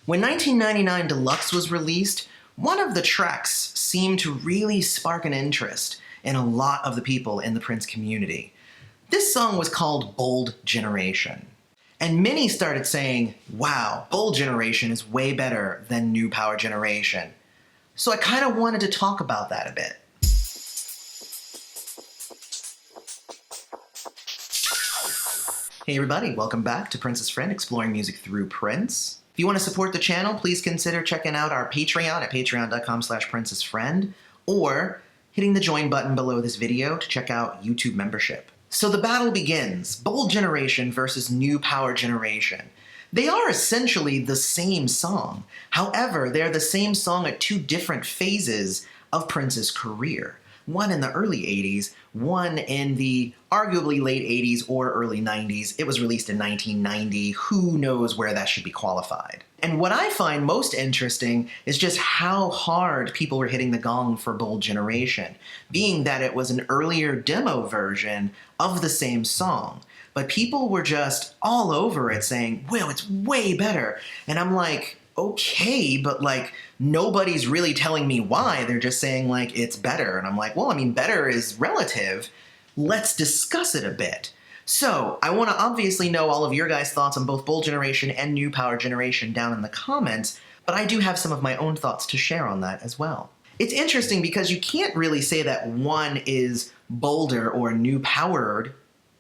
When 1999 Deluxe was released, one of the tracks seemed to really spark an interest in a lot of the people in the Prince community. This song was called Bold Generation. And many started saying, wow, Bold Generation is way better than New Power Generation. So I kind of wanted to talk about that a bit. Hey everybody, welcome back to Prince's Friend, exploring music through Prince. If you want to support the channel, please consider checking out our Patreon at patreon.com/princessfriend, or hitting the join button below this video to check out YouTube membership. So the battle begins, Bold Generation versus New Power Generation. They are essentially the same song. However, they're the same song at two different phases of Prince's career. One in the early 80s, one in the arguably late 80s or early 90s. It was released in 1990. Who knows where that should be qualified? And what I find most interesting is just how hard people were hitting the gong for Bold Generation, being that it was an earlier demo version of the same song. But people were just all over it saying, well, it's way better. And I'm like, okay, but like nobody's really telling me why. They're just saying like it's better. And I'm like, well, I mean, better is relative. Let's discuss it a bit. So I want to obviously know all of your guys' thoughts on both Bold Generation and New Power Generation down in the comments, but I do have some of my own thoughts to share on that as well. It's interesting because you can't really say that one is bolder or new powered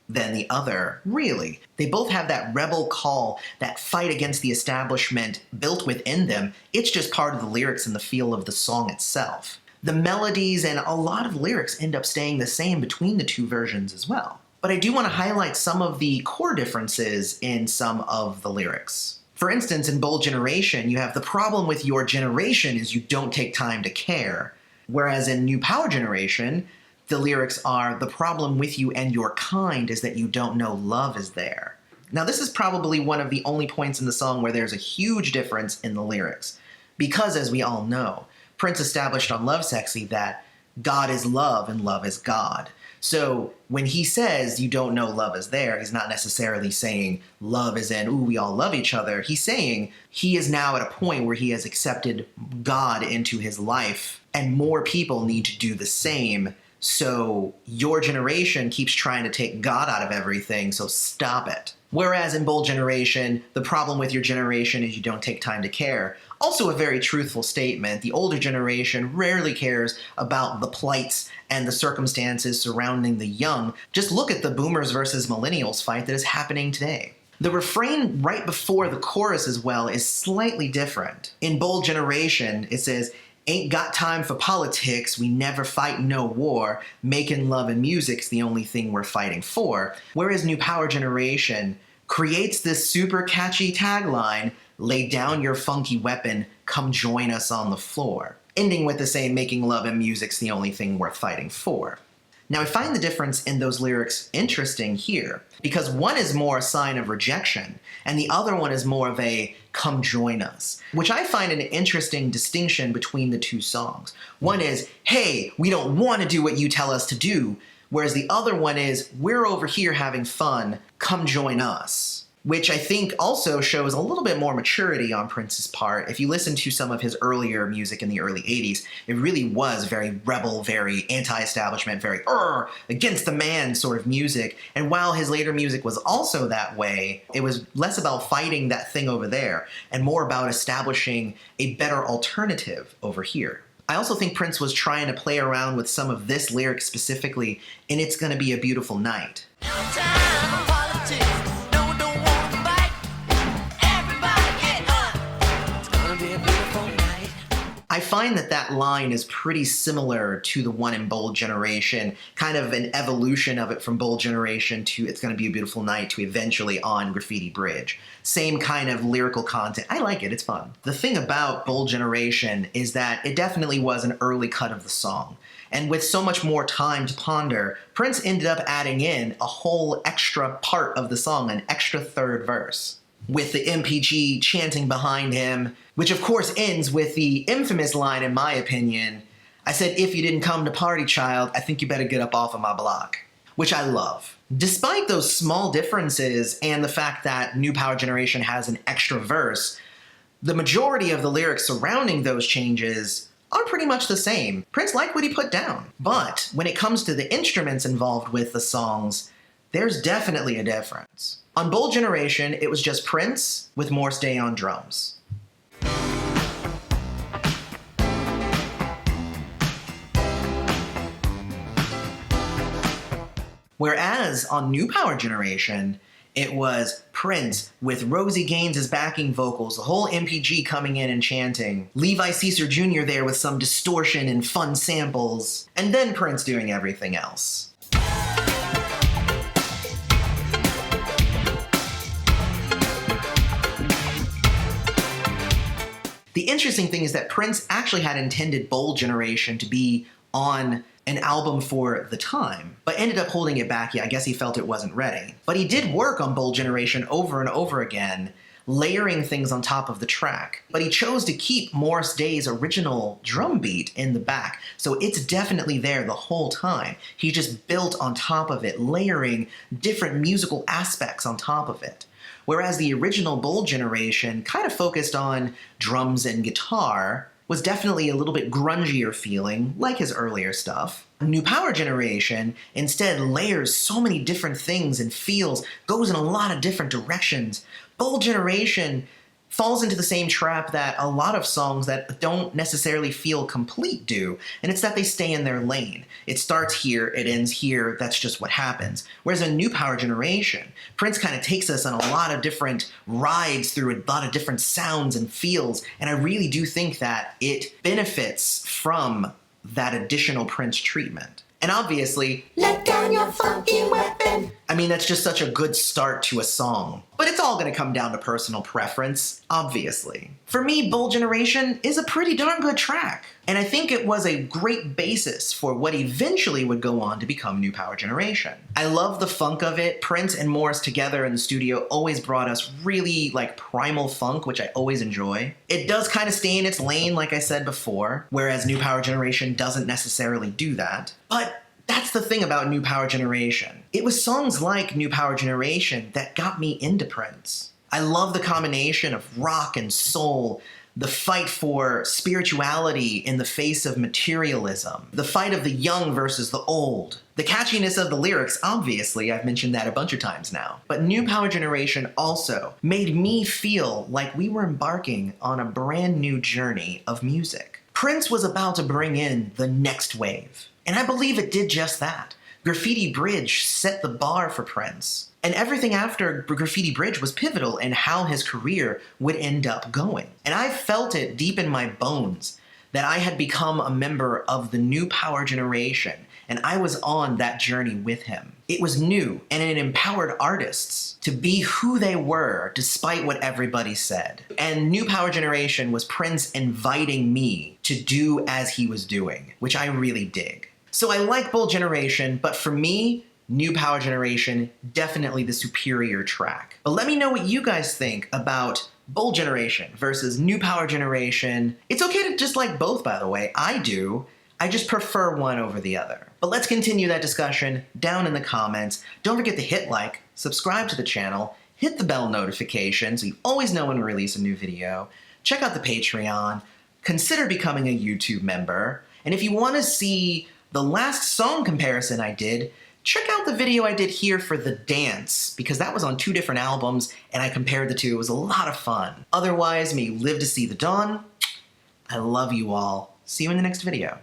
than the other, really. They both have that rebel call, that fight against the establishment built within them. It's just part of the lyrics and the feel of the song itself. The melodies and a lot of lyrics end up staying the same between the two versions as well. But I do want to highlight some of the core differences in some of the lyrics. For instance, in Bold Generation, you have the problem with your generation is you don't take time to care. Whereas in New Power Generation, the lyrics are, the problem with you and your kind is that you don't know love is there. Now this is probably one of the only points in the song where there's a huge difference in the lyrics. Because as we all know, Prince established on Lovesexy that God is love and love is God. So when he says you don't know love is there, he's not necessarily saying love is in, ooh, we all love each other. He's saying he is now at a point where he has accepted God into his life and more people need to do the same. So your generation keeps trying to take God out of everything, so stop it. Whereas in Bold Generation, the problem with your generation is you don't take time to care. Also a very truthful statement. The older generation rarely cares about the plights and the circumstances surrounding the young. Just look at the boomers versus millennials fight that is happening today. The refrain right before the chorus as well is slightly different. In Bold Generation, it says, ain't got time for politics, we never fight no war, making love and music's the only thing we're fighting for. Whereas New Power Generation creates this super catchy tagline, lay down your funky weapon, come join us on the floor. Ending with the same, making love and music's the only thing worth fighting for. Now I find the difference in those lyrics interesting here, because one is more a sign of rejection, and the other one is more of a come join us, which I find an interesting distinction between the two songs. One is, hey, we don't want to do what you tell us to do, whereas the other one is, we're over here having fun, come join us. Which I think also shows a little bit more maturity on Prince's part. If you listen to some of his earlier music in the early 80s, it really was very rebel, very anti-establishment, very against the man sort of music. And while his later music was also that way, it was less about fighting that thing over there and more about establishing a better alternative over here. I also think Prince was trying to play around with some of this lyric specifically in It's Gonna Be a Beautiful Night. I find that that line is pretty similar to the one in Bold Generation, kind of an evolution of it from Bold Generation to It's Gonna Be a Beautiful Night to eventually on Graffiti Bridge. Same kind of lyrical content. I like it, it's fun. The thing about Bold Generation is that it definitely was an early cut of the song. And with so much more time to ponder, Prince ended up adding in a whole extra part of the song, an extra third verse, with the MPG chanting behind him, which of course ends with the infamous line, in my opinion, I said, if you didn't come to party, child, I think you better get up off of my block, which I love. Despite those small differences and the fact that New Power Generation has an extra verse, The majority of the lyrics surrounding those changes are pretty much the same. Prince liked what he put down. But when it comes to the instruments involved with the songs, there's definitely a difference. On Bold Generation, it was just Prince with Morris Day on drums. Whereas on New Power Generation, it was Prince with Rosie Gaines as backing vocals, the whole MPG coming in and chanting, Levi Caesar Jr. there with some distortion and fun samples, and then Prince doing everything else. The interesting thing is that Prince actually had intended Bold Generation to be on an album for the time, but ended up holding it back. Yeah, I guess he felt it wasn't ready. But he did work on Bold Generation over and over again, layering things on top of the track. But he chose to keep Morris Day's original drum beat in the back, so it's definitely there the whole time. He just built on top of it, layering different musical aspects on top of it. Whereas the original Bold Generation kind of focused on drums and guitar, was definitely a little bit grungier feeling, like his earlier stuff. New Power Generation instead layers so many different things and feels, goes in a lot of different directions. Bold Generation falls into the same trap that a lot of songs that don't necessarily feel complete do, and it's that they stay in their lane. It starts here, it ends here, that's just what happens. Whereas in New Power Generation, Prince kind of takes us on a lot of different rides through a lot of different sounds and feels, and I really do think that it benefits from that additional Prince treatment. And obviously, let down your funky weapon. I mean, that's just such a good start to a song. But it's all gonna come down to personal preference, obviously. For me, Bold Generation is a pretty darn good track. And I think it was a great basis for what eventually would go on to become New Power Generation. I love the funk of it. Prince and Morris together in the studio always brought us really like primal funk, which I always enjoy. It does kind of stay in its lane, like I said before, whereas New Power Generation doesn't necessarily do that. But that's the thing about New Power Generation. It was songs like New Power Generation that got me into Prince. I love the combination of rock and soul, the fight for spirituality in the face of materialism, the fight of the young versus the old, the catchiness of the lyrics, obviously, I've mentioned that a bunch of times now. But New Power Generation also made me feel like we were embarking on a brand new journey of music. Prince was about to bring in the next wave. And I believe it did just that. Graffiti Bridge set the bar for Prince. And everything after Graffiti Bridge was pivotal in how his career would end up going. And I felt it deep in my bones that I had become a member of the New Power Generation, and I was on that journey with him. It was new, and it empowered artists to be who they were despite what everybody said. And New Power Generation was Prince inviting me to do as he was doing, which I really dig. So I like Bold Generation, but for me, New Power Generation, definitely the superior track. But let me know what you guys think about Bold Generation versus New Power Generation. It's okay to just like both, by the way. I do. I just prefer one over the other. But let's continue that discussion down in the comments. Don't forget to hit like, subscribe to the channel, hit the bell notification so you always know when we release a new video. Check out the Patreon. Consider becoming a YouTube member. And if you want to see the last song comparison I did, check out the video I did here for The Dance, because that was on 2 different albums, and I compared the 2. It was a lot of fun. Otherwise, may you live to see the dawn. I love you all. See you in the next video.